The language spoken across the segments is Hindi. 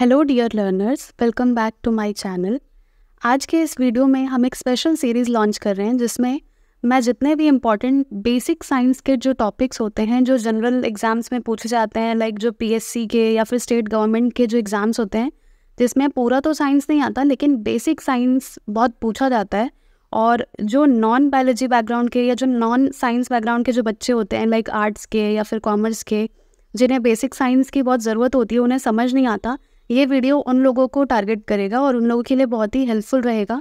Hello dear learners, welcome back to my channel. आज के इस वीडियो में हम एक स्पेशल सीरीज़ लॉन्च कर रहे हैं जिसमें मैं जितने भी इम्पॉर्टेंट बेसिक साइंस के जो टॉपिक्स होते हैं जो जनरल एग्ज़ाम्स में पूछे जाते हैं, लाइक जो पीएससी के या फिर स्टेट गवर्नमेंट के जो एग्ज़ाम्स होते हैं, जिसमें पूरा तो साइंस नहीं आता लेकिन बेसिक साइंस बहुत पूछा जाता है। और जो नॉन बायोलॉजी बैकग्राउंड के या जो नॉन साइंस बैकग्राउंड के जो बच्चे होते हैं, लाइक आर्ट्स के या फिर कॉमर्स के, जिन्हें बेसिक साइंस की बहुत ज़रूरत होती है, उन्हें समझ नहीं आता, ये वीडियो उन लोगों को टारगेट करेगा और उन लोगों के लिए बहुत ही हेल्पफुल रहेगा।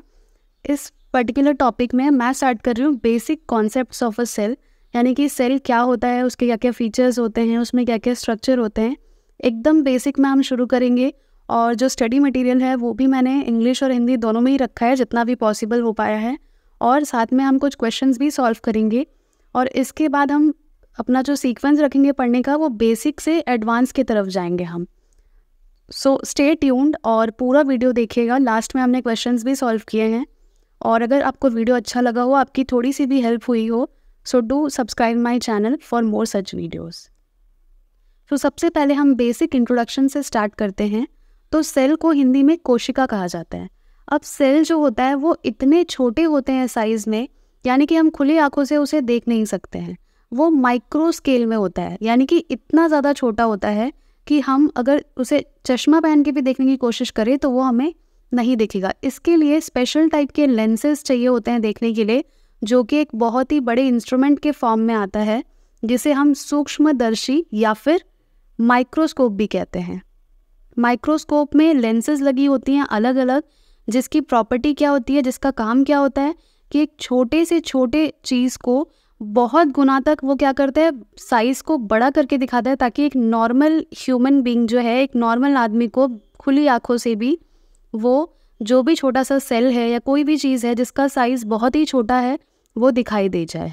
इस पर्टिकुलर टॉपिक में मैं स्टार्ट कर रही हूँ basic concepts of a cell, यानी कि सेल क्या होता है, उसके क्या क्या फीचर्स होते हैं, उसमें क्या क्या स्ट्रक्चर होते हैं। एकदम बेसिक में हम शुरू करेंगे और जो स्टडी मटेरियल है वो भी मैंने इंग्लिश और हिंदी दोनों में ही रखा है जितना भी पॉसिबल हो पाया है, और साथ में हम कुछ क्वेश्चंस भी सॉल्व करेंगे। और इसके बाद हम अपना जो सीक्वेंस रखेंगे पढ़ने का, वो बेसिक से एडवांस की तरफ जाएंगे हम। सो स्टे ट्यून्ड और पूरा वीडियो देखिएगा। लास्ट में हमने क्वेश्चंस भी सॉल्व किए हैं, और अगर आपको वीडियो अच्छा लगा हो, आपकी थोड़ी सी भी हेल्प हुई हो, so do subscribe my channel for more such videos. तो सबसे पहले हम बेसिक इंट्रोडक्शन से स्टार्ट करते हैं। तो सेल को हिंदी में कोशिका कहा जाता है। अब सेल जो होता है वो इतने छोटे होते हैं साइज़ में, यानी कि हम खुली आंखों से उसे देख नहीं सकते हैं। वो माइक्रो स्केल में होता है, यानी कि इतना ज़्यादा छोटा होता है कि हम अगर उसे चश्मा पहन के भी देखने की कोशिश करें तो वो हमें नहीं दिखेगा। इसके लिए स्पेशल टाइप के लेंसेज चाहिए होते हैं देखने के लिए, जो कि एक बहुत ही बड़े इंस्ट्रूमेंट के फॉर्म में आता है, जिसे हम सूक्ष्मदर्शी या फिर माइक्रोस्कोप भी कहते हैं। माइक्रोस्कोप में लेंसेज लगी होती हैं अलग अलग, जिसकी प्रॉपर्टी क्या होती है, जिसका काम क्या होता है कि एक छोटे से छोटे चीज़ को बहुत गुना तक वो क्या करता है, साइज़ को बड़ा करके दिखाता है, ताकि एक नॉर्मल ह्यूमन बीइंग जो है, एक नॉर्मल आदमी को खुली आंखों से भी वो जो भी छोटा सा सेल है या कोई भी चीज़ है जिसका साइज़ बहुत ही छोटा है, वो दिखाई दे जाए।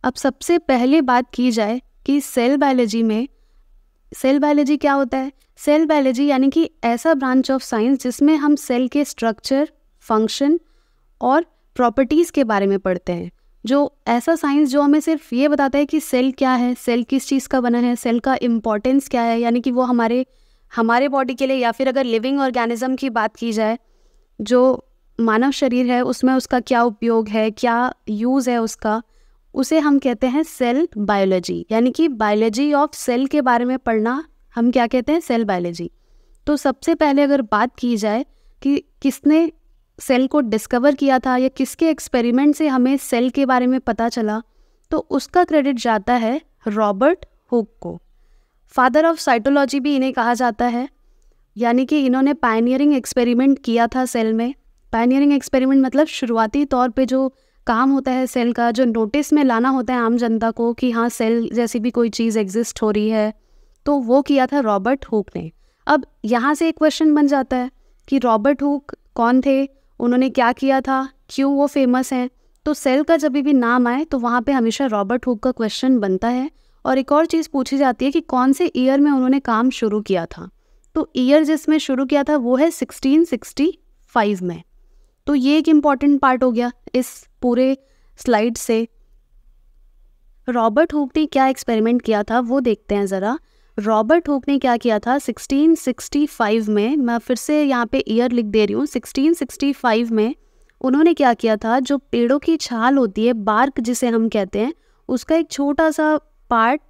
अब सबसे पहले बात की जाए कि सेल बायोलॉजी में, सेल बायोलॉजी क्या होता है। सेल बायोलॉजी यानी कि ऐसा ब्रांच ऑफ साइंस जिसमें हम सेल के स्ट्रक्चर, फंक्शन और प्रॉपर्टीज़ के बारे में पढ़ते हैं। जो ऐसा साइंस जो हमें सिर्फ ये बताता है कि सेल क्या है, सेल किस चीज़ का बना है, सेल का इम्पोर्टेंस क्या है, यानी कि वो हमारे बॉडी के लिए, या फिर अगर लिविंग ऑर्गेनिज्म की बात की जाए, जो मानव शरीर है उसमें उसका क्या उपयोग है, क्या यूज़ है उसका, उसे हम कहते हैं सेल बायोलॉजी। यानी कि बायोलॉजी ऑफ सेल के बारे में पढ़ना हम क्या कहते हैं, सेल बायोलॉजी। तो सबसे पहले अगर बात की जाए कि किसने सेल को डिस्कवर किया था या किसके एक्सपेरिमेंट से हमें सेल के बारे में पता चला, तो उसका क्रेडिट जाता है रॉबर्ट हुक को। फादर ऑफ साइटोलॉजी भी इन्हें कहा जाता है, यानी कि इन्होंने पायनियरिंग एक्सपेरिमेंट किया था सेल में। पायनियरिंग एक्सपेरिमेंट मतलब शुरुआती तौर पे जो काम होता है सेल का, जो नोटिस में लाना होता है आम जनता को कि हाँ सेल जैसी भी कोई चीज़ एग्जिस्ट हो रही है, तो वो किया था रॉबर्ट हुक ने। अब यहाँ से एक क्वेश्चन बन जाता है कि रॉबर्ट हुक कौन थे, उन्होंने क्या किया था, क्यों वो फेमस हैं। तो सेल का जब भी नाम आए तो वहाँ पे हमेशा रॉबर्ट हुक का क्वेश्चन बनता है। और एक और चीज़ पूछी जाती है कि कौन से ईयर में उन्होंने काम शुरू किया था। तो ईयर जिसमें शुरू किया था वो है 1665 में। तो ये एक इम्पॉर्टेंट पार्ट हो गया इस पूरे स्लाइड से। रॉबर्ट हुक ने क्या एक्सपेरिमेंट किया था वो देखते हैं ज़रा। रॉबर्ट हुक ने क्या किया था 1665 में, मैं फिर से यहाँ पे ईयर लिख दे रही हूँ, 1665 में उन्होंने क्या किया था, जो पेड़ों की छाल होती है, बार्क जिसे हम कहते हैं, उसका एक छोटा सा पार्ट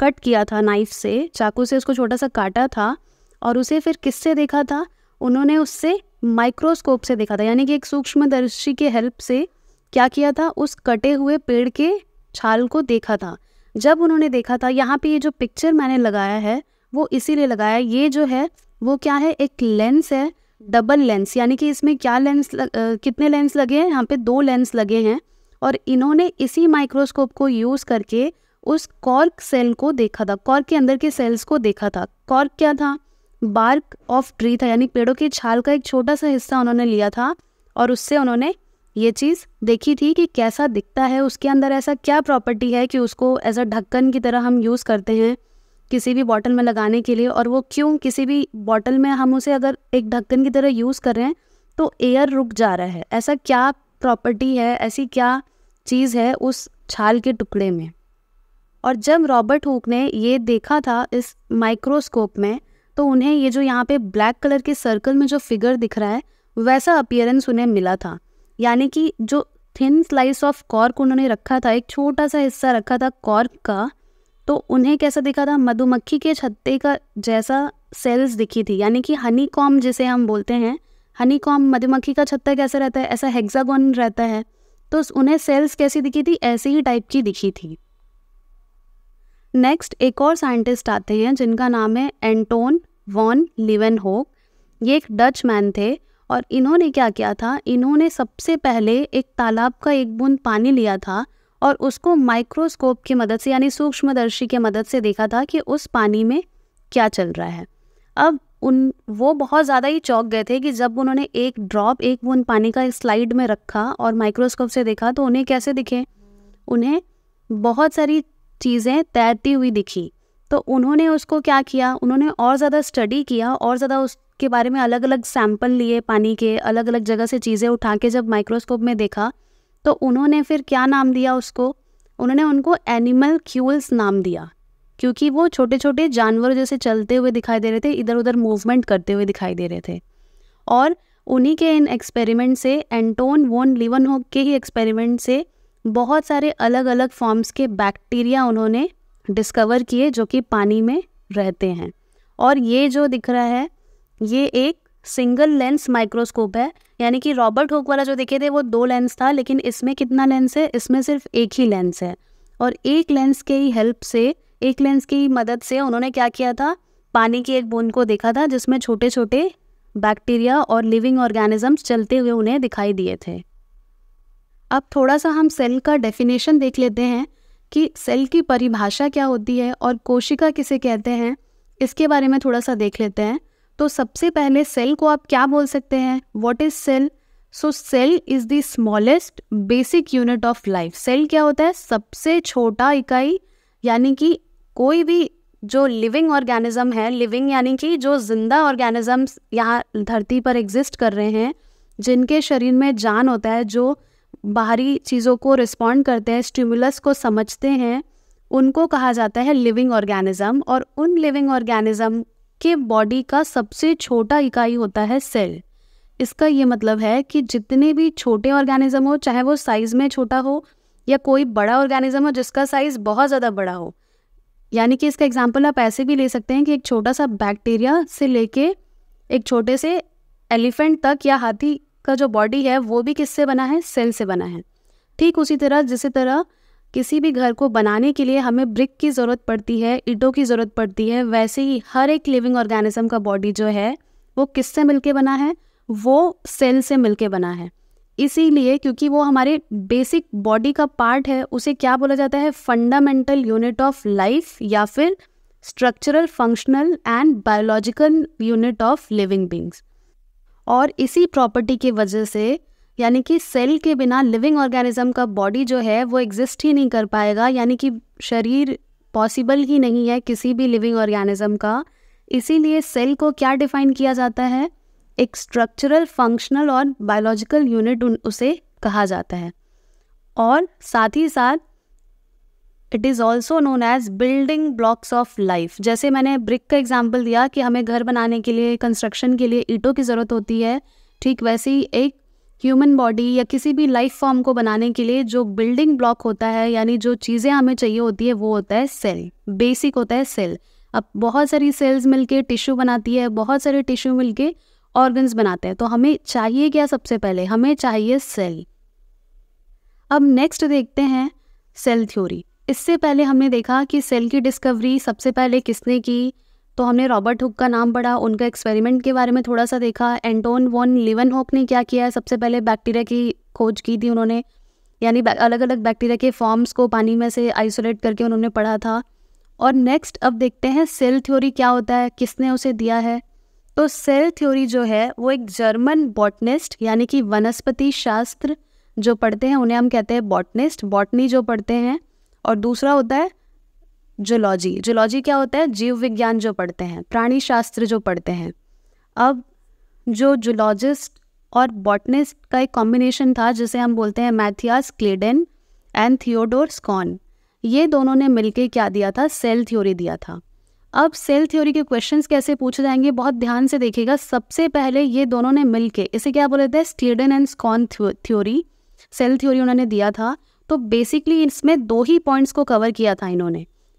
कट किया था नाइफ से, चाकू से उसको छोटा सा काटा था, और उसे फिर किससे देखा था, उन्होंने उससे माइक्रोस्कोप से देखा था, यानी कि एक सूक्ष्मदर्शी के हेल्प से क्या किया था, उस कटे हुए पेड़ के छाल को देखा था। जब उन्होंने देखा था, यहाँ पे ये जो पिक्चर मैंने लगाया है वो इसीलिए लगाया, ये जो है वो क्या है, एक लेंस है, डबल लेंस, यानी कि इसमें क्या कितने लेंस लगे हैं, यहाँ पे 2 लेंस लगे हैं। और इन्होंने इसी माइक्रोस्कोप को यूज़ करके उस कॉर्क सेल को देखा था, कॉर्क के अंदर के सेल्स को देखा था। कॉर्क क्या था, बार्क ऑफ ट्री था, यानी पेड़ों की छाल का एक छोटा सा हिस्सा उन्होंने लिया था, और उससे उन्होंने ये चीज़ देखी थी कि कैसा दिखता है, उसके अंदर ऐसा क्या प्रॉपर्टी है कि उसको एज अ ढक्कन की तरह हम यूज़ करते हैं किसी भी बॉटल में लगाने के लिए। और वो क्यों, किसी भी बॉटल में हम उसे अगर एक ढक्कन की तरह यूज़ कर रहे हैं तो एयर रुक जा रहा है, ऐसा क्या प्रॉपर्टी है, ऐसी क्या चीज़ है उस छाल के टुकड़े में। और जब रॉबर्ट हुक ने ये देखा था इस माइक्रोस्कोप में, तो उन्हें ये जो यहाँ पे ब्लैक कलर के सर्कल में जो फिगर दिख रहा है वैसा अपीयरेंस उन्हें मिला था। यानी कि जो थिन स्लाइस ऑफ कॉर्क उन्होंने रखा था, एक छोटा सा हिस्सा रखा था कॉर्क का, तो उन्हें कैसा दिखा था, मधुमक्खी के छत्ते का जैसा सेल्स दिखी थी। यानी कि हनी कॉम्ब जिसे हम बोलते हैं, हनी कॉम्ब मधुमक्खी का छत्ता कैसा रहता है, ऐसा हेक्सागोन रहता है, तो उन्हें सेल्स कैसी दिखी थी, ऐसे ही टाइप की दिखी थी। नेक्स्ट एक और साइंटिस्ट आते हैं जिनका नाम है एंटोन वॉन लीवेनहोक। ये एक डच मैन थे और इन्होंने क्या किया था, इन्होंने सबसे पहले एक तालाब का एक बूंद पानी लिया था और उसको माइक्रोस्कोप की मदद से यानी सूक्ष्मदर्शी की मदद से देखा था कि उस पानी में क्या चल रहा है। अब वो बहुत ज़्यादा ही चौंक गए थे कि जब उन्होंने एक बूंद पानी का स्लाइड में रखा और माइक्रोस्कोप से देखा तो उन्हें कैसे दिखे, उन्हें बहुत सारी चीज़ें तैरती हुई दिखी। तो उन्होंने उसको क्या किया, उन्होंने और ज़्यादा स्टडी किया और ज़्यादा उसके बारे में अलग अलग सैंपल लिए, पानी के अलग अलग जगह से चीज़ें उठा के जब माइक्रोस्कोप में देखा तो उन्होंने फिर क्या नाम दिया उसको, उन्होंने उनको एनिमल्क्यूल्स नाम दिया, क्योंकि वो छोटे छोटे जानवर जैसे चलते हुए दिखाई दे रहे थे, इधर उधर मूवमेंट करते हुए दिखाई दे रहे थे। और उन्हीं के इन एक्सपेरिमेंट से, एंटोन वॉन लीवेनहोक के ही एक्सपेरिमेंट से बहुत सारे अलग अलग फॉर्म्स के बैक्टीरिया उन्होंने डिस्कवर किए जो कि पानी में रहते हैं। और ये जो दिख रहा है ये एक सिंगल लेंस माइक्रोस्कोप है, यानी कि रॉबर्ट हुक वाला जो देखे थे वो 2 लेंस था, लेकिन इसमें कितना लेंस है, इसमें सिर्फ एक ही लेंस है। और एक लेंस के ही हेल्प से, एक लेंस की मदद से उन्होंने क्या किया था, पानी की एक बूंद को देखा था जिसमें छोटे छोटे बैक्टीरिया और लिविंग ऑर्गेनिजम्स चलते हुए उन्हें दिखाई दिए थे। अब थोड़ा सा हम सेल का डेफिनेशन देख लेते हैं कि सेल की परिभाषा क्या होती है और कोशिका किसे कहते हैं, इसके बारे में थोड़ा सा देख लेते हैं। तो सबसे पहले सेल को आप क्या बोल सकते हैं, what is cell? So cell is the smallest basic unit of life. Cell क्या होता है, सबसे छोटा इकाई, यानी कि कोई भी जो लिविंग ऑर्गेनिज्म है, लिविंग यानी कि जो जिंदा ऑर्गेनिजम्स यहाँ धरती पर एग्जिस्ट कर रहे हैं, जिनके शरीर में जान होता है, जो बाहरी चीज़ों को रिस्पॉन्ड करते हैं, स्टिमुलस को समझते हैं, उनको कहा जाता है लिविंग ऑर्गेनिज्म। और उन लिविंग ऑर्गेनिज्म के बॉडी का सबसे छोटा इकाई होता है सेल। इसका ये मतलब है कि जितने भी छोटे ऑर्गेनिज्म हो, चाहे वो साइज़ में छोटा हो या कोई बड़ा ऑर्गेनिज्म हो जिसका साइज़ बहुत ज़्यादा बड़ा हो, यानी कि इसका एग्जांपल आप ऐसे भी ले सकते हैं कि एक छोटा सा बैक्टीरिया से लेके एक छोटे से एलिफेंट तक या हाथी का जो बॉडी है वो भी किससे बना है, सेल से बना है। ठीक उसी तरह जिस तरह किसी भी घर को बनाने के लिए हमें ब्रिक की ज़रूरत पड़ती है, ईंटों की ज़रूरत पड़ती है, वैसे ही हर एक लिविंग ऑर्गेनिज्म का बॉडी जो है वो किससे मिलके बना है, वो सेल से मिलके बना है। इसीलिए क्योंकि वो हमारे बेसिक बॉडी का पार्ट है, उसे क्या बोला जाता है, फंडामेंटल यूनिट ऑफ लाइफ या फिर structural, functional and biological unit of living beings. और इसी प्रॉपर्टी की वजह से, यानी कि सेल के बिना लिविंग ऑर्गेनिज्म का बॉडी जो है वो एग्जिस्ट ही नहीं कर पाएगा, यानी कि शरीर पॉसिबल ही नहीं है किसी भी लिविंग ऑर्गेनिज्म का। इसीलिए सेल को क्या डिफाइन किया जाता है, एक स्ट्रक्चरल, फंक्शनल और बायोलॉजिकल यूनिट उसे कहा जाता है। और साथ ही साथ it is also known as building blocks of life. जैसे मैंने ब्रिक का एग्जाम्पल दिया कि हमें घर बनाने के लिए, कंस्ट्रक्शन के लिए ईंटों की ज़रूरत होती है, ठीक वैसे ही एक ह्यूमन बॉडी या किसी भी लाइफ फॉर्म को बनाने के लिए जो बिल्डिंग ब्लॉक होता है, यानी जो चीज़ें हमें चाहिए होती है, वो होता है सेल। बेसिक होता है सेल। अब बहुत सारी सेल्स मिलके टिश्यू बनाती है, बहुत सारे टिश्यू मिलके ऑर्गन्स बनाते हैं। तो हमें चाहिए क्या, सबसे पहले हमें चाहिए सेल। अब नेक्स्ट देखते हैं सेल थ्योरी। इससे पहले हमने देखा कि सेल की डिस्कवरी सबसे पहले किसने की, तो हमने रॉबर्ट हुक का नाम पढ़ा, उनका एक्सपेरिमेंट के बारे में थोड़ा सा देखा। एंटोन वॉन लीवेनहोक ने क्या किया, सबसे पहले बैक्टीरिया की खोज की थी उन्होंने, यानी अलग अलग बैक्टीरिया के फॉर्म्स को पानी में से आइसोलेट करके उन्होंने पढ़ा था। और नेक्स्ट अब देखते हैं सेल थ्योरी क्या होता है, किसने उसे दिया है। तो सेल थ्योरी जो है वो एक जर्मन बॉटनिस्ट, यानी कि वनस्पति शास्त्र जो पढ़ते हैं उन्हें हम कहते हैं बॉटनिस्ट, बॉटनी जो पढ़ते हैं। और दूसरा होता है जूलॉजी। जूलॉजी क्या होता है, जीव विज्ञान जो पढ़ते हैं, प्राणी शास्त्र जो पढ़ते हैं। अब जो जूलॉजिस्ट और बॉटनिस्ट का एक कॉम्बिनेशन था जिसे हम बोलते हैं मैथियास क्लेडेन एंड थियोडोर स्कॉन, ये दोनों ने मिलके क्या दिया था, सेल थ्योरी दिया था। अब सेल थ्योरी के क्वेश्चंस कैसे पूछे जाएंगे बहुत ध्यान से देखिएगा। सबसे पहले ये दोनों ने मिलके इसे क्या बोले थे, Schleiden and Schwann theory, cell theory उन्होंने दिया था। तो बेसिकली इसमें 2 ही पॉइंट्स को कवर किया था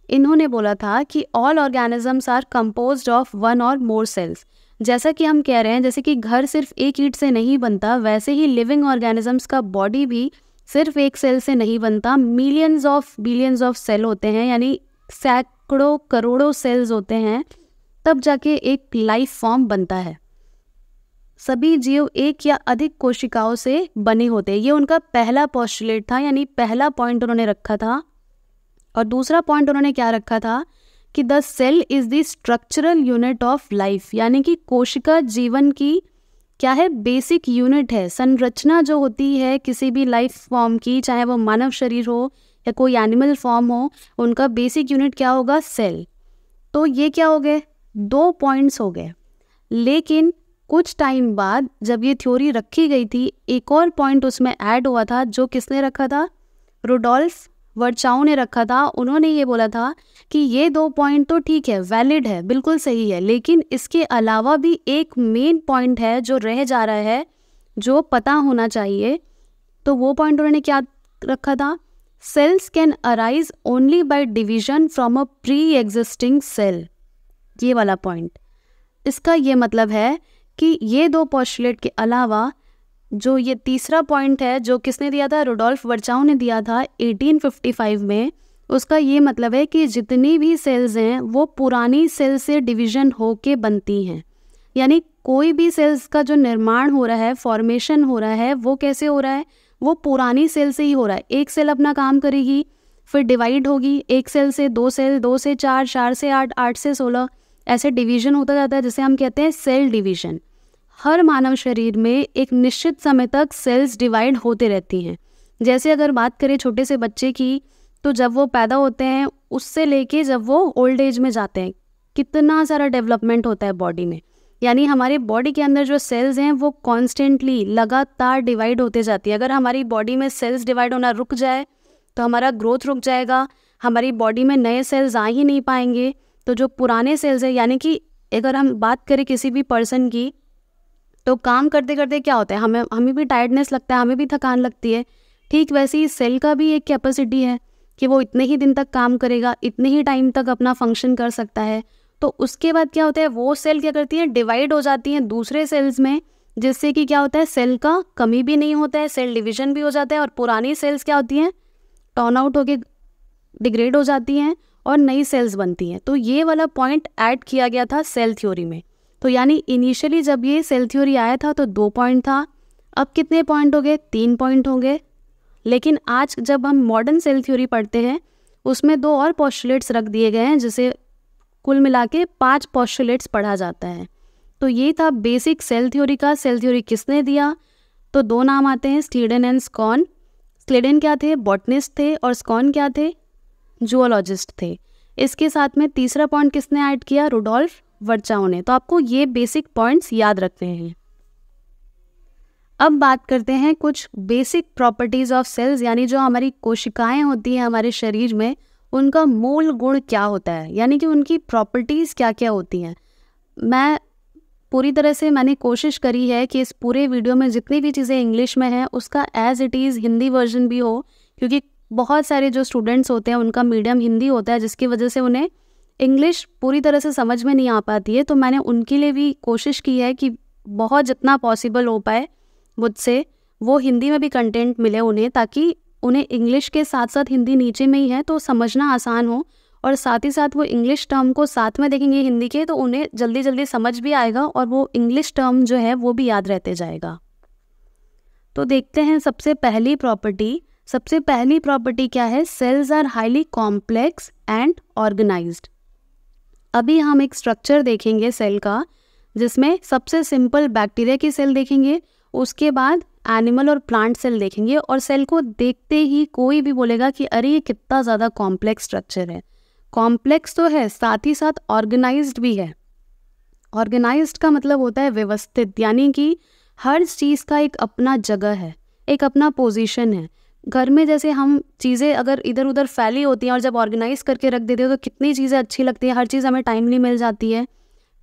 इन्होंने बोला था कि all organisms are composed of 1 or more sales. जैसा कि हम कह रहे हैं, जैसे कि घर सिर्फ एक ईंट से नहीं बनता, वैसे ही लिविंग ऑर्गेनिजम्स का बॉडी भी सिर्फ एक सेल से नहीं बनता, मिलियंस ऑफ सेल होते हैं, यानी सैकड़ों करोड़ों सेल्स होते हैं, तब जाके एक लाइफ फॉर्म बनता है। सभी जीव एक या अधिक कोशिकाओं से बने होते हैं। ये उनका पहला पोस्टुलेट था, यानी पहला पॉइंट उन्होंने रखा था। और दूसरा पॉइंट उन्होंने क्या रखा था कि the cell is the structural unit of life, यानी कि कोशिका जीवन की क्या है, बेसिक यूनिट है। संरचना जो होती है किसी भी लाइफ फॉर्म की, चाहे वो मानव शरीर हो या कोई एनिमल फॉर्म हो, उनका बेसिक यूनिट क्या होगा, सेल। तो ये क्या हो गए, 2 पॉइंट्स हो गए। लेकिन कुछ टाइम बाद जब ये थ्योरी रखी गई थी, एक और पॉइंट उसमें ऐड हुआ था, जो किसने रखा था, रुडोल्फ वर्चाउ ने रखा था। उन्होंने ये बोला था कि ये 2 पॉइंट तो ठीक है, वैलिड है, बिल्कुल सही है, लेकिन इसके अलावा भी एक मेन पॉइंट है जो रह जा रहा है, जो पता होना चाहिए। तो वो पॉइंट उन्होंने क्या रखा था, cells can arise only by division from a pre existing cell. ये वाला पॉइंट, इसका ये मतलब है कि ये 2 पोस्टुलेट के अलावा जो ये तीसरा पॉइंट है, जो किसने दिया था, रुडोल्फ वर्चाउ ने दिया था 1855 में, उसका ये मतलब है कि जितनी भी सेल्स हैं वो पुरानी सेल से डिवीजन होके बनती हैं। यानी कोई भी सेल्स का जो निर्माण हो रहा है, फॉर्मेशन हो रहा है, वो कैसे हो रहा है, वो पुरानी सेल से ही हो रहा है। एक सेल अपना काम करेगी, फिर डिवाइड होगी, एक सेल से 2 सेल, 2 से 4, 4 से 8, 8 से 16, ऐसे डिवीजन होता जाता है, जिसे हम कहते हैं सेल डिवीजन। हर मानव शरीर में एक निश्चित समय तक सेल्स डिवाइड होते रहती हैं। जैसे अगर बात करें छोटे से बच्चे की, तो जब वो पैदा होते हैं उससे लेके जब वो ओल्ड एज में जाते हैं, कितना सारा डेवलपमेंट होता है बॉडी में। यानी हमारे बॉडी के अंदर जो सेल्स हैं वो कॉन्स्टेंटली लगातार डिवाइड होते जाती है। अगर हमारी बॉडी में सेल्स डिवाइड होना रुक जाए तो हमारा ग्रोथ रुक जाएगा, हमारी बॉडी में नए सेल्स आ ही नहीं पाएंगे। तो जो पुराने सेल्स हैं, यानी कि अगर हम बात करें किसी भी पर्सन की, तो काम करते करते क्या होता है, हमें भी टायर्डनेस लगता है, हमें भी थकान लगती है। ठीक वैसे ही सेल का भी एक कैपेसिटी है कि वो इतने ही दिन तक काम करेगा, इतने ही टाइम तक अपना फंक्शन कर सकता है। तो उसके बाद क्या होता है, वो सेल क्या करती है, डिवाइड हो जाती हैं दूसरे सेल्स में, जिससे कि क्या होता है, सेल का कमी भी नहीं होता है, सेल डिवीजन भी हो जाता है, और पुरानी सेल्स क्या होती हैं, टर्न आउट होके डिग्रेड हो जाती हैं और नई सेल्स बनती हैं। तो ये वाला पॉइंट ऐड किया गया था सेल थ्योरी में। तो यानी इनिशियली जब ये सेल थ्योरी आया था तो 2 पॉइंट था, अब कितने पॉइंट हो गए, 3 पॉइंट हो गए। लेकिन आज जब हम मॉडर्न सेल थ्योरी पढ़ते हैं उसमें 2 और पोस्टुलेट्स रख दिए गए हैं, जिसे कुल मिला के 5 पोस्टुलेट्स पढ़ा जाता है। तो ये था बेसिक सेल थ्योरी का। सेल थ्योरी किसने दिया, तो 2 नाम आते हैं, स्लेडन एंड स्कॉन। स्लेडन क्या थे, बॉटनिस्ट थे, और स्कॉन क्या थे, जूलॉजिस्ट थे। इसके साथ में तीसरा पॉइंट किसने ऐड किया, रुडोल्फ वर्चाउ ने। तो आपको ये बेसिक पॉइंट्स याद रखने हैं। अब बात करते हैं कुछ बेसिक प्रॉपर्टीज ऑफ सेल्स, यानी जो हमारी कोशिकाएं होती हैं हमारे शरीर में, उनका मूल गुण क्या होता है, यानी कि उनकी प्रॉपर्टीज क्या क्या होती हैं। मैंने कोशिश करी है कि इस पूरे वीडियो में जितनी भी चीज़ें इंग्लिश में हैं उसका as it is Hindi version भी हो, क्योंकि बहुत सारे जो स्टूडेंट्स होते हैं उनका मीडियम हिंदी होता है, जिसकी वजह से उन्हें इंग्लिश पूरी तरह से समझ में नहीं आ पाती है। तो मैंने उनके लिए भी कोशिश की है कि बहुत जितना पॉसिबल हो पाए मुझसे वो हिंदी में भी कंटेंट मिले उन्हें, ताकि उन्हें इंग्लिश के साथ साथ हिंदी नीचे में ही है तो समझना आसान हो, और साथ ही साथ वो इंग्लिश टर्म को साथ में देखेंगे हिंदी के, तो उन्हें जल्दी जल्दी समझ भी आएगा और वो इंग्लिश टर्म जो है वो भी याद रहते जाएगा। तो देखते हैं सबसे पहली प्रॉपर्टी क्या है, cells are highly complex and organised. अभी हम एक स्ट्रक्चर देखेंगे सेल का, जिसमें सबसे सिंपल बैक्टीरिया की सेल देखेंगे, उसके बाद एनिमल और प्लांट सेल देखेंगे, और सेल को देखते ही कोई भी बोलेगा कि अरे ये कितना ज़्यादा कॉम्प्लेक्स स्ट्रक्चर है। कॉम्प्लेक्स तो है, साथ ही साथ ऑर्गेनाइज्ड भी है। ऑर्गेनाइज्ड का मतलब होता है व्यवस्थित, यानी कि हर चीज़ का एक अपना जगह है, एक अपना पोजीशन है। घर में जैसे हम चीज़ें अगर इधर उधर फैली होती हैं और जब ऑर्गेनाइज करके रख देते हो तो कितनी चीज़ें अच्छी लगती हैं, हर चीज़ हमें टाइमली मिल जाती है।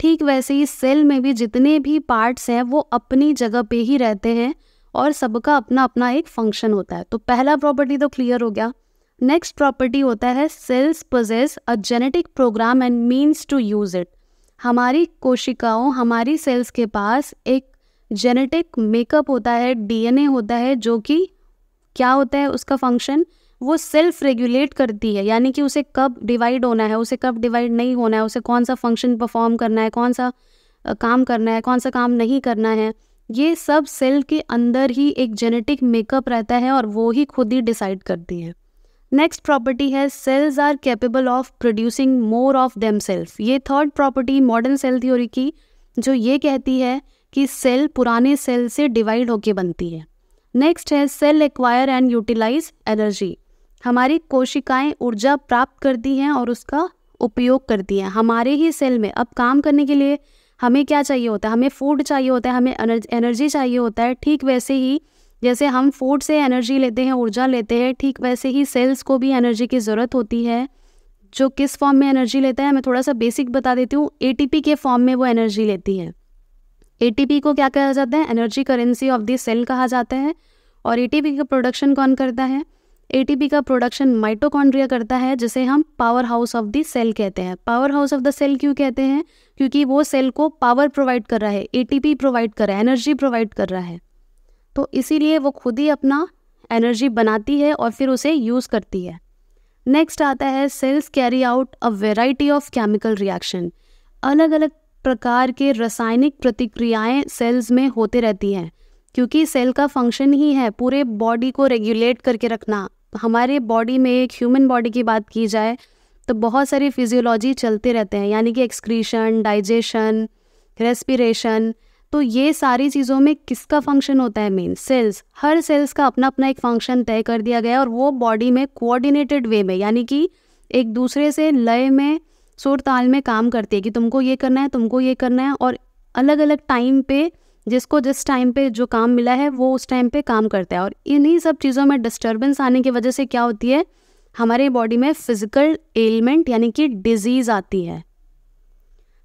ठीक वैसे ही सेल में भी जितने भी पार्ट्स हैं वो अपनी जगह पे ही रहते हैं और सबका अपना अपना एक फंक्शन होता है। तो पहला प्रॉपर्टी तो क्लियर हो गया। नेक्स्ट प्रॉपर्टी होता है cells possess a genetic program and means to use it. हमारी कोशिकाओं, हमारी सेल्स के पास एक जेनेटिक मेकअप होता है, डीएनए होता है, जो कि क्या होता है उसका फंक्शन, वो सेल्फ रेगुलेट करती है, यानी कि उसे कब डिवाइड होना है, उसे कब डिवाइड नहीं होना है, उसे कौन सा फंक्शन परफॉर्म करना है, कौन सा काम करना है, कौन सा काम नहीं करना है, ये सब सेल के अंदर ही एक जेनेटिक मेकअप रहता है और वो ही खुद ही डिसाइड करती है। नेक्स्ट प्रॉपर्टी है cells are capable of producing more of themselves. ये third property modern cell theory की जो ये कहती है कि सेल पुराने सेल से डिवाइड होके बनती है। नेक्स्ट है cell acquire and utilise energy. हमारी कोशिकाएं ऊर्जा प्राप्त करती हैं और उसका उपयोग करती हैं हमारे ही सेल में। अब काम करने के लिए हमें क्या चाहिए होता है, हमें फूड चाहिए होता है, हमें एनर्जी चाहिए होता है। ठीक वैसे ही जैसे हम फूड से एनर्जी लेते हैं, ऊर्जा लेते हैं, ठीक वैसे ही सेल्स को भी एनर्जी की ज़रूरत होती है। जो किस फॉर्म में एनर्जी लेता है, मैं थोड़ा सा बेसिक बता देती हूँ। एटीपी के फॉर्म में वो एनर्जी लेती है। एटीपी को क्या कहा जाता है, energy currency of the cell कहा जाता है। और एटीपी का प्रोडक्शन कौन करता है, एटीपी का प्रोडक्शन माइटोकॉन्ड्रिया करता है, जिसे हम powerhouse of the cell कहते हैं। Powerhouse of the cell क्यों कहते हैं, क्योंकि वो सेल को पावर प्रोवाइड कर रहा है, एटीपी प्रोवाइड कर रहा है, एनर्जी प्रोवाइड कर रहा है। तो इसीलिए वो खुद ही अपना एनर्जी बनाती है और फिर उसे यूज़ करती है। नेक्स्ट आता है cells carry out a variety of chemical reaction. अलग अलग प्रकार के रासायनिक प्रतिक्रियाएं सेल्स में होते रहती हैं, क्योंकि सेल का फंक्शन ही है पूरे बॉडी को रेगुलेट करके रखना। हमारे बॉडी में, एक ह्यूमन बॉडी की बात की जाए तो बहुत सारी फिजियोलॉजी चलते रहते हैं, यानी कि एक्सक्रीशन, डाइजेशन, रेस्पिरेशन। तो ये सारी चीज़ों में किसका फंक्शन होता है, मेन सेल्स। हर सेल्स का अपना अपना एक फंक्शन तय कर दिया गया है और वो बॉडी में कोऑर्डिनेटेड वे में, यानी कि एक दूसरे से लय में, सुर ताल में काम करती है कि तुमको ये करना है, तुमको ये करना है। और अलग अलग टाइम पे जिसको जिस टाइम पे जो काम मिला है वो उस टाइम पे काम करता है। और इन्हीं सब चीज़ों में डिस्टर्बेंस आने की वजह से क्या होती है, हमारे बॉडी में फिजिकल एलिमेंट यानी कि डिजीज़ आती है।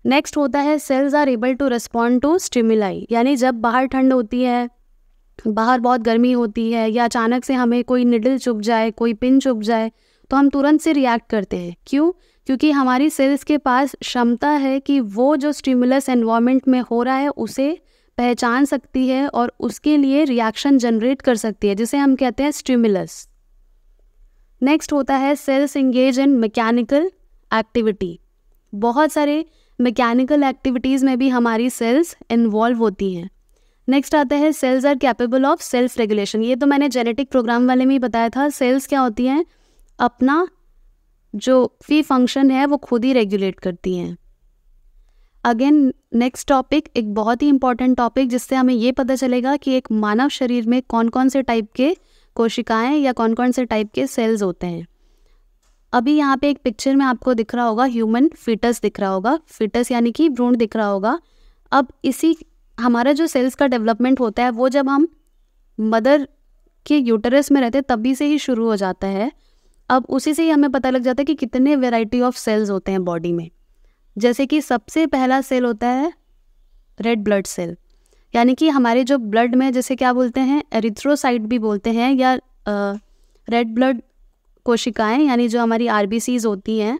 नेक्स्ट होता है cells are able to respond to stimuli. यानी जब बाहर ठंड होती है, बाहर बहुत गर्मी होती है, या अचानक से हमें कोई निडल चुभ जाए, कोई पिन चुभ जाए, तो हम तुरंत से रिएक्ट करते हैं। क्यों, क्योंकि हमारी सेल्स के पास क्षमता है कि वो जो स्टिमुलस एनवायरनमेंट में हो रहा है उसे पहचान सकती है और उसके लिए रिएक्शन जनरेट कर सकती है, जिसे हम कहते हैं स्टिमुलस। नेक्स्ट होता है cells engage in mechanical activity. बहुत सारे मैकेनिकल एक्टिविटीज़ में भी हमारी सेल्स इन्वॉल्व होती हैं। नेक्स्ट आता है cells are capable of self regulation. ये तो मैंने जेनेटिक प्रोग्राम वाले में ही बताया था। सेल्स क्या होती हैं, अपना जो फी फंक्शन है वो खुद ही रेगुलेट करती हैं। अगेन नेक्स्ट टॉपिक एक बहुत ही इंपॉर्टेंट टॉपिक, जिससे हमें ये पता चलेगा कि एक मानव शरीर में कौन कौन से टाइप के कोशिकाएं या कौन कौन से टाइप के सेल्स होते हैं। अभी यहाँ पे एक पिक्चर में आपको दिख रहा होगा ह्यूमन फीटस दिख रहा होगा, फीटस यानी कि भ्रूण दिख रहा होगा। अब इसी हमारा जो सेल्स का डेवलपमेंट होता है वो जब हम मदर के यूटरस में रहते हैं तभी से ही शुरू हो जाता है। अब उसी से ही हमें पता लग जाता है कि कितने वेराइटी ऑफ सेल्स होते हैं बॉडी में। जैसे कि सबसे पहला सेल होता है रेड ब्लड सेल, यानी कि हमारे जो ब्लड में, जैसे क्या बोलते हैं, एरिथ्रोसाइट भी बोलते हैं, या रेड ब्लड कोशिकाएं, यानी जो हमारी आरबीसीज होती हैं।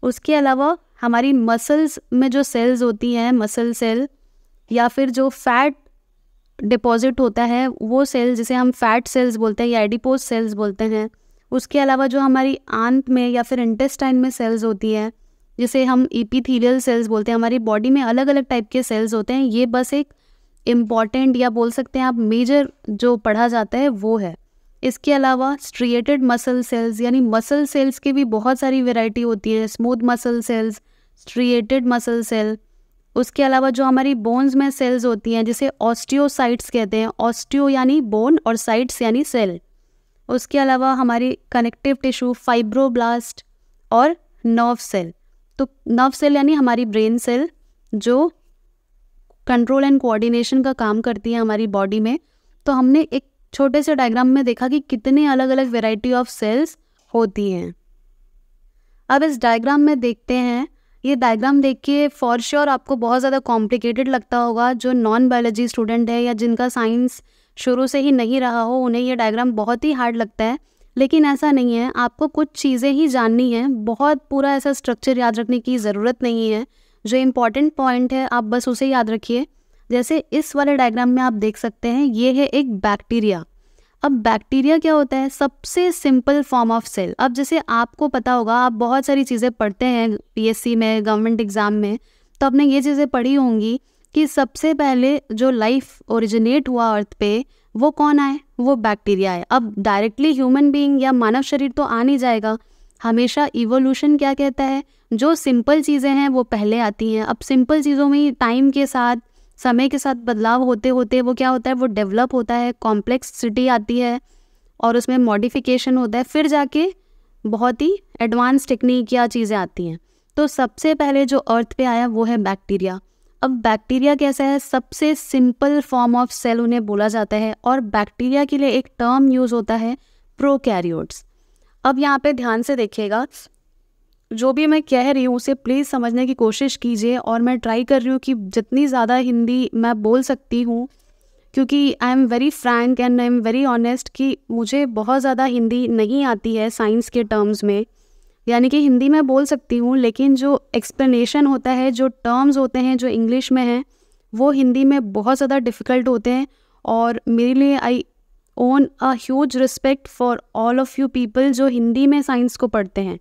उसके अलावा हमारी मसल्स में जो सेल्स होती हैं, मसल सेल, या फिर जो फैट डिपॉजिट होता है वो सेल, जिसे हम फैट सेल्स बोलते हैं या एडिपोज सेल्स बोलते हैं। उसके अलावा जो हमारी आंत में या फिर इंटेस्टाइन में सेल्स होती हैं, जिसे हम एपिथेलियल सेल्स बोलते हैं। हमारी बॉडी में अलग अलग टाइप के सेल्स होते हैं। ये बस एक इम्पॉर्टेंट या बोल सकते हैं आप मेजर जो पढ़ा जाता है वो है। इसके अलावा स्ट्रिएटेड मसल सेल्स, यानी मसल सेल्स की भी बहुत सारी वैरायटी होती है। Smooth muscle cells, striated muscle cell. उसके अलावा जो हमारी बोन्स में सेल्स होती हैं, जिसे ऑस्टियोसाइट्स कहते हैं। ऑस्टियो यानी बोन और साइट्स यानी सेल। उसके अलावा हमारी कनेक्टिव टिश्यू, फाइब्रोब्लास्ट और नर्व सेल। तो नर्व सेल यानी हमारी ब्रेन सेल, जो कंट्रोल एंड कोऑर्डिनेशन का काम करती है हमारी बॉडी में। तो हमने एक छोटे से डायग्राम में देखा कि कितने अलग अलग वेराइटी ऑफ सेल्स होती हैं। अब इस डायग्राम में देखते हैं, ये डायग्राम देख के फॉर श्योर आपको बहुत ज़्यादा कॉम्प्लिकेटेड लगता होगा। जो नॉन बायोलॉजी स्टूडेंट है या जिनका साइंस शुरू से ही नहीं रहा हो, उन्हें ये डायग्राम बहुत ही हार्ड लगता है, लेकिन ऐसा नहीं है। आपको कुछ चीज़ें ही जाननी है, बहुत पूरा ऐसा स्ट्रक्चर याद रखने की ज़रूरत नहीं है। जो इम्पॉर्टेंट पॉइंट है आप बस उसे याद रखिए। जैसे इस वाले डायग्राम में आप देख सकते हैं, ये है एक बैक्टीरिया। अब बैक्टीरिया क्या होता है? सबसे सिंपल फॉर्म ऑफ सेल। अब जैसे आपको पता होगा, आप बहुत सारी चीज़ें पढ़ते हैं पीएससी में, गवर्नमेंट एग्ज़ाम में, तो आपने ये चीज़ें पढ़ी होंगी कि सबसे पहले जो लाइफ ओरिजिनेट हुआ अर्थ पे, वो कौन आए? वो बैक्टीरिया है। अब डायरेक्टली ह्यूमन बीइंग या मानव शरीर तो आ नहीं जाएगा। हमेशा इवोल्यूशन क्या कहता है, जो सिंपल चीज़ें हैं वो पहले आती हैं। अब सिंपल चीज़ों में टाइम के साथ, समय के साथ बदलाव होते होते वो क्या होता है, वो डेवलप होता है, कॉम्प्लेक्सिटी आती है और उसमें मॉडिफिकेशन होता है, फिर जाके बहुत ही एडवांस टेक्निक या चीज़ें आती हैं। तो सबसे पहले जो अर्थ पे आया वो है बैक्टीरिया। अब बैक्टीरिया कैसा है? सबसे सिंपल फॉर्म ऑफ सेल उन्हें बोला जाता है, और बैक्टीरिया के लिए एक टर्म यूज़ होता है प्रोकैरियोट्स। अब यहाँ पे ध्यान से देखिएगा, जो भी मैं कह रही हूँ उसे प्लीज़ समझने की कोशिश कीजिए, और मैं ट्राई कर रही हूँ कि जितनी ज़्यादा हिंदी मैं बोल सकती हूँ, क्योंकि I am very Frank and I am very honest कि मुझे बहुत ज़्यादा हिंदी नहीं आती है साइंस के टर्म्स में। यानी कि हिंदी में बोल सकती हूँ, लेकिन जो एक्सप्लेनेशन होता है, जो टर्म्स होते हैं जो इंग्लिश में हैं, वो हिंदी में बहुत ज़्यादा डिफ़िकल्ट होते हैं। और मेरे लिए I own a huge respect for all of you people जो हिंदी में साइंस को पढ़ते हैं।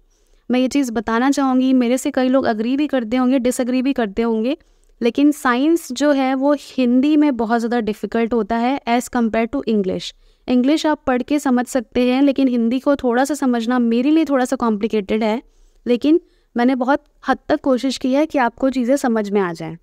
मैं ये चीज़ बताना चाहूँगी, मेरे से कई लोग अग्री भी करते होंगे, डिसअग्री भी करते होंगे, लेकिन साइंस जो है वो हिंदी में बहुत ज़्यादा डिफ़िकल्ट होता है as compare to English. English आप पढ़ के समझ सकते हैं, लेकिन हिंदी को थोड़ा सा समझना मेरे लिए थोड़ा सा कॉम्प्लिकेटेड है, लेकिन मैंने बहुत हद तक कोशिश की है कि आपको चीज़ें समझ में आ जाएं।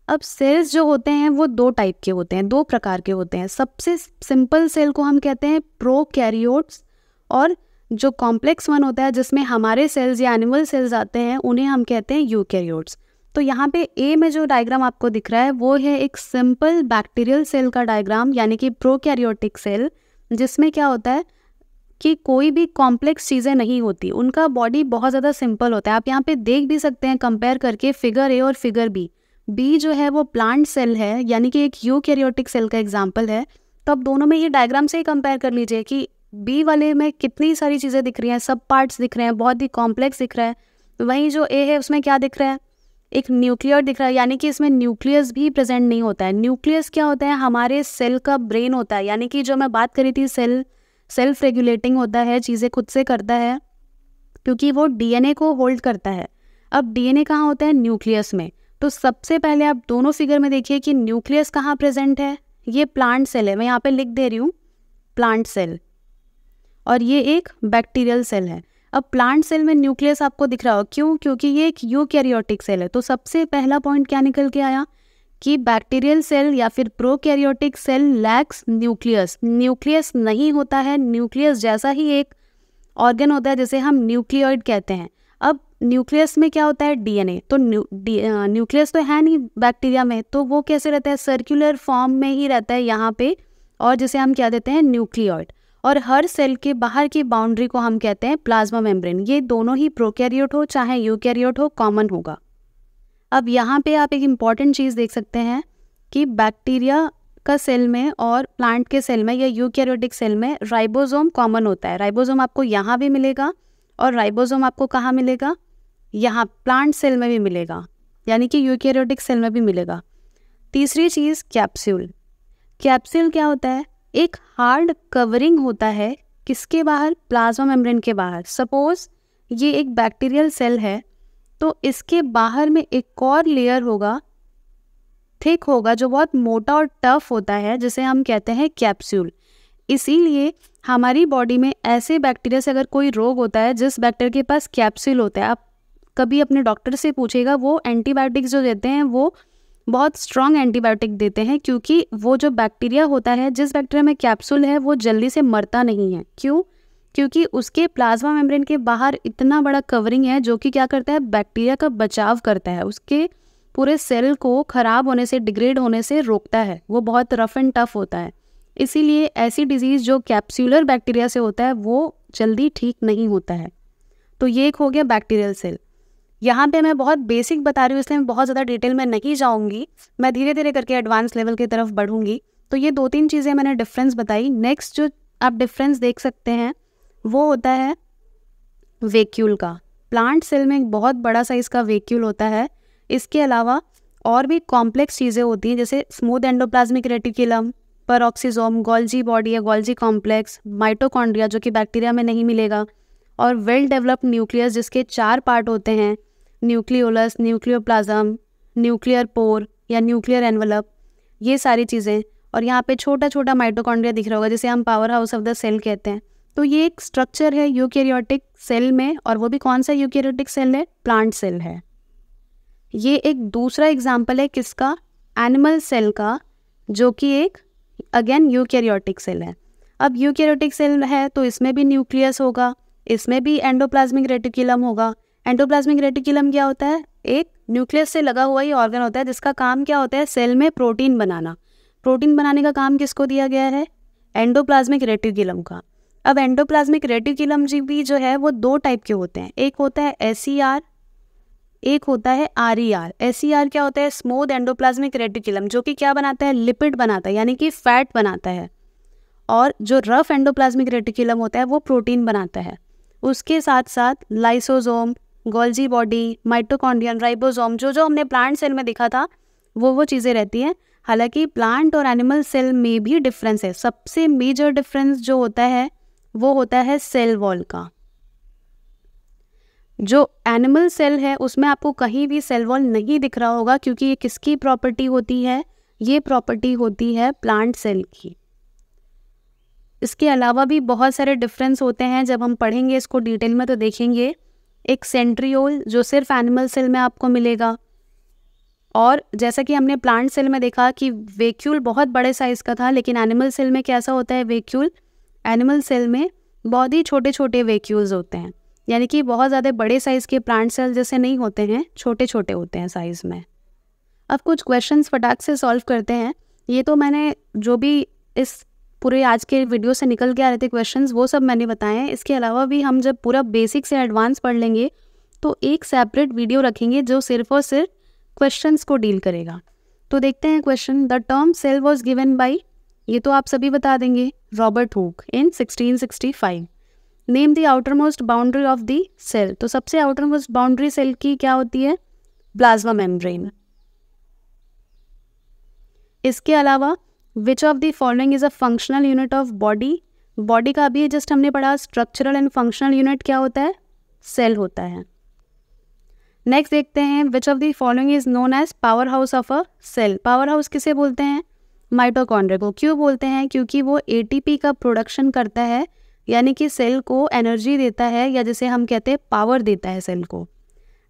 अब सेल्स जो होते हैं वो दो टाइप के होते हैं, दो प्रकार के होते हैं। सबसे सिंपल सेल को हम कहते हैं प्रोकैरियोट्स, और जो कॉम्प्लेक्स वन होता है जिसमें हमारे सेल्स या एनिमल सेल्स आते हैं, उन्हें हम कहते हैं यूकैरियोट्स। तो यहाँ पे ए में जो डायग्राम आपको दिख रहा है वो है एक सिंपल बैक्टीरियल सेल का डायग्राम, यानी कि प्रोकैरियोटिक सेल, जिसमें क्या होता है कि कोई भी कॉम्प्लेक्स चीज़ें नहीं होती, उनका बॉडी बहुत ज़्यादा सिंपल होता है। आप यहाँ पे देख भी सकते हैं कंपेयर करके फिगर ए और फिगर बी। बी जो है वो प्लांट सेल है, यानी कि एक यूकैरियोटिक सेल का एग्जाम्पल है। तो आप दोनों में ये डायग्राम से ही कंपेयर कर लीजिए कि बी वाले में कितनी सारी चीज़ें दिख रही हैं, सब पार्ट्स दिख रहे हैं, बहुत ही कॉम्प्लेक्स दिख रहा है। वहीं जो ए है उसमें क्या दिख रहा है, एक न्यूक्लियर दिख रहा है, यानी कि इसमें न्यूक्लियस भी प्रेजेंट नहीं होता है। न्यूक्लियस क्या होता है? हमारे सेल का ब्रेन होता है, यानी कि जो मैं बात करी थी, सेल सेल्फ रेगुलेटिंग होता है, चीज़ें खुद से करता है, क्योंकि वो डीएनए को होल्ड करता है। अब डीएनए कहाँ होता है? न्यूक्लियस में। तो सबसे पहले आप दोनों फिगर में देखिए कि न्यूक्लियस कहाँ प्रेजेंट है। ये प्लांट सेल है, मैं यहाँ पे लिख दे रही हूँ प्लांट सेल, और ये एक बैक्टीरियल सेल है। अब प्लांट सेल में न्यूक्लियस आपको दिख रहा हो, क्यों? क्योंकि ये एक यूकैरियोटिक सेल है। तो सबसे पहला पॉइंट क्या निकल के आया कि बैक्टीरियल सेल या फिर prokaryotic cell lacks nucleus. Nucleus नहीं होता है। न्यूक्लियस जैसा ही एक ऑर्गन होता है जिसे हम न्यूक्लियोइड कहते हैं। अब न्यूक्लियस में क्या होता है? डीएनए। तो न्यूक्लियस तो है नहीं बैक्टीरिया में, तो वो कैसे रहता है? सर्कुलर फॉर्म में ही रहता है यहाँ पे, और जिसे हम क्या देते हैं? न्यूक्लियोइड। और हर सेल के बाहर की बाउंड्री को हम कहते हैं प्लाज्मा मेम्ब्रेन। ये दोनों ही प्रोकैरियोट हो चाहे यूकैरियोट हो, कॉमन होगा। अब यहाँ पे आप एक इम्पॉर्टेंट चीज़ देख सकते हैं कि बैक्टीरिया का सेल में और प्लांट के सेल में या यूकैरियोटिक सेल में राइबोसोम कॉमन होता है। राइबोसोम आपको यहाँ भी मिलेगा, और राइबोसोम आपको कहाँ मिलेगा? यहाँ प्लांट सेल में भी मिलेगा, यानी कि यूकैरियोटिक सेल में भी मिलेगा। तीसरी चीज़ कैप्सूल। कैप्सूल क्या होता है? एक हार्ड कवरिंग होता है, किसके बाहर? प्लाज्मा मेम्ब्रेन के बाहर। सपोज ये एक बैक्टीरियल सेल है, तो इसके बाहर में एक और लेयर होगा, थिक होगा, जो बहुत मोटा और टफ होता है, जिसे हम कहते हैं कैप्सूल। इसीलिए हमारी बॉडी में ऐसे बैक्टीरिया से अगर कोई रोग होता है जिस बैक्टीरिया के पास कैप्सूल होता है, आप कभी अपने डॉक्टर से पूछिएगा, वो एंटीबायोटिक्स जो देते हैं वो बहुत स्ट्रॉन्ग एंटीबायोटिक देते हैं, क्योंकि वो जो बैक्टीरिया होता है, जिस बैक्टीरिया में कैप्सूल है, वो जल्दी से मरता नहीं है। क्यों? क्योंकि उसके प्लाज्मा मेम्ब्रेन के बाहर इतना बड़ा कवरिंग है जो कि क्या करता है? बैक्टीरिया का बचाव करता है, उसके पूरे सेल को खराब होने से, डिग्रेड होने से रोकता है। वो बहुत रफ एंड टफ होता है। इसीलिए ऐसी डिजीज़ जो कैप्सूलर बैक्टीरिया से होता है वो जल्दी ठीक नहीं होता है। तो ये एक हो गया बैक्टीरियल सेल। यहाँ पे मैं बहुत बेसिक बता रही हूँ इसलिए मैं बहुत ज़्यादा डिटेल में नहीं जाऊँगी, मैं धीरे धीरे करके एडवांस लेवल की तरफ बढ़ूँगी। तो ये 2-3 चीज़ें मैंने डिफरेंस बताई। नेक्स्ट जो आप डिफरेंस देख सकते हैं वो होता है वैक्यूल का। प्लांट सेल में एक बहुत बड़ा साइज़ का वैक्यूल होता है। इसके अलावा और भी कॉम्प्लेक्स चीज़ें होती हैं जैसे smooth endoplasmic reticulum, peroxisome, Golgi body या गोल्जी कॉम्प्लेक्स, माइटोकॉन्ड्रिया जो कि बैक्टीरिया में नहीं मिलेगा, और वेल डेवलप्ड न्यूक्लियस जिसके 4 पार्ट होते हैं, न्यूक्लियोलस, न्यूक्लियोप्लाज्म, न्यूक्लियर पोर या न्यूक्लियर एनवलप, ये सारी चीज़ें। और यहाँ पे छोटा छोटा माइटोकॉन्ड्रिया दिख रहा होगा जिसे हम powerhouse of the cell कहते हैं। तो ये एक स्ट्रक्चर है यूकैरियोटिक सेल में, और वो भी कौन सा यूकैरियोटिक सेल है? प्लांट सेल है। ये एक दूसरा एग्जाम्पल है किसका? एनिमल सेल का, जो कि एक अगेन यूकैरियोटिक सेल है। अब यूकैरियोटिक सेल है तो इसमें भी न्यूक्लियस होगा, इसमें भी एंडोप्लाज्मिक रेटिकुलम होगा। एंडोप्लाज्मिक रेटिकुलम क्या होता है? एक न्यूक्लियस से लगा हुआ ही ऑर्गन होता है जिसका काम क्या होता है? सेल में प्रोटीन बनाना। प्रोटीन बनाने का काम किसको दिया गया है? एंडोप्लाज्मिक रेटिकुलम का। अब एंडोप्लाज्मिक रेटिकुलम जी भी जो है वो 2 टाइप के होते हैं, एक होता है SER, एक होता है RER। SER क्या होता है? स्मूथ एंडोप्लाज्मिक रेटिकुलम, जो कि क्या बनाता है? लिपिड बनाता है, यानी कि फैट बनाता है। और जो रफ एंडोप्लाज्मिक रेटिकुलम होता है वो प्रोटीन बनाता है। उसके साथ साथ lysosome, Golgi body, mitochondrion, ribosome, जो हमने प्लांट सेल में देखा था वो चीज़ें रहती हैं। हालांकि प्लांट और एनिमल सेल में भी डिफरेंस है। सबसे मेजर डिफरेंस जो होता है वो होता है सेल वॉल का। जो एनिमल सेल है उसमें आपको कहीं भी सेल वॉल नहीं दिख रहा होगा, क्योंकि ये किसकी प्रॉपर्टी होती है? ये प्रॉपर्टी होती है प्लांट सेल की। इसके अलावा भी बहुत सारे डिफरेंस होते हैं, जब हम पढ़ेंगे इसको डिटेल में तो देखेंगे। एक सेंट्रियोल जो सिर्फ एनिमल सेल में आपको मिलेगा, और जैसा कि हमने प्लांट सेल में देखा कि वैक्यूल बहुत बड़े साइज़ का था, लेकिन एनिमल सेल में कैसा होता है वैक्यूल? एनिमल सेल में बहुत ही छोटे छोटे वैक्यूल्स होते हैं, यानी कि बहुत ज़्यादा बड़े साइज़ के प्लांट सेल जैसे नहीं होते हैं, छोटे छोटे होते हैं साइज़ में। अब कुछ क्वेश्चंस फटाक से सॉल्व करते हैं। ये तो मैंने जो भी इस पूरे आज के वीडियो से निकल के आ रहे थे क्वेश्चंस वो सब मैंने बताए हैं। इसके अलावा भी हम जब पूरा बेसिक से एडवांस पढ़ लेंगे तो एक सेपरेट वीडियो रखेंगे जो सिर्फ और सिर्फ क्वेश्चंस को डील करेगा। तो देखते हैं question. The term cell was given by, ये तो आप सभी बता देंगे, Robert Hooke in 1665। Name the outermost boundary of the cell. तो सबसे आउटर मोस्ट बाउंड्री सेल की क्या होती है? Plasma membrane. इसके अलावा विच of the following is a functional unit of body. Body का अभी जस्ट हमने पढ़ा, स्ट्रक्चरल एंड फंक्शनल यूनिट क्या होता है? सेल होता है। नेक्स्ट देखते हैं, which of the following is known as powerhouse of a cell. Powerhouse किसे बोलते हैं? माइटोकॉन्ड्रिया को। क्यों बोलते हैं? क्योंकि वो ATP का प्रोडक्शन करता है, यानी कि सेल को एनर्जी देता है, या जिसे हम कहते हैं पावर देता है सेल को।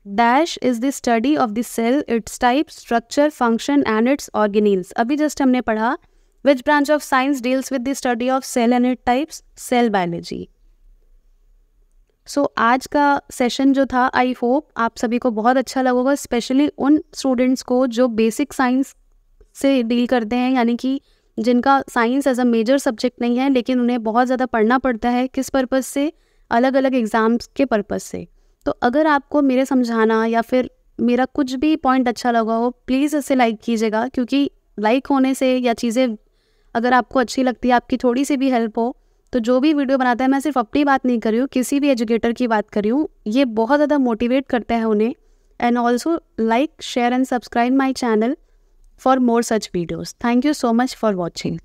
Dash is the study of the cell, its type, structure, function and its organelles. अभी जस्ट हमने पढ़ा, which branch of science deals with the study of cell and it types? Cell biology. So आज का सेशन जो था, आई होप आप सभी को बहुत अच्छा लगा होगा, स्पेशली उन स्टूडेंट्स को जो बेसिक साइंस से डील करते हैं, यानी कि जिनका science as a major subject नहीं है लेकिन उन्हें बहुत ज़्यादा पढ़ना पड़ता है। किस पर्पज़ से? अलग अलग एग्ज़ाम्स के पर्पज़ से। तो अगर आपको मेरे समझाना या फिर मेरा कुछ भी पॉइंट अच्छा लगा हो, प्लीज़ इसे लाइक कीजिएगा, क्योंकि लाइक होने से या चीज़ें अगर आपको अच्छी लगती है, आपकी थोड़ी सी भी हेल्प हो, तो जो भी वीडियो बनाता है, मैं सिर्फ अपनी बात नहीं कर रही हूँ, किसी भी एजुकेटर की बात कर रही हूँ, ये बहुत ज़्यादा मोटिवेट करता है उन्हें। And also like, share and subscribe my channel for more such videos. Thank you so much for watching.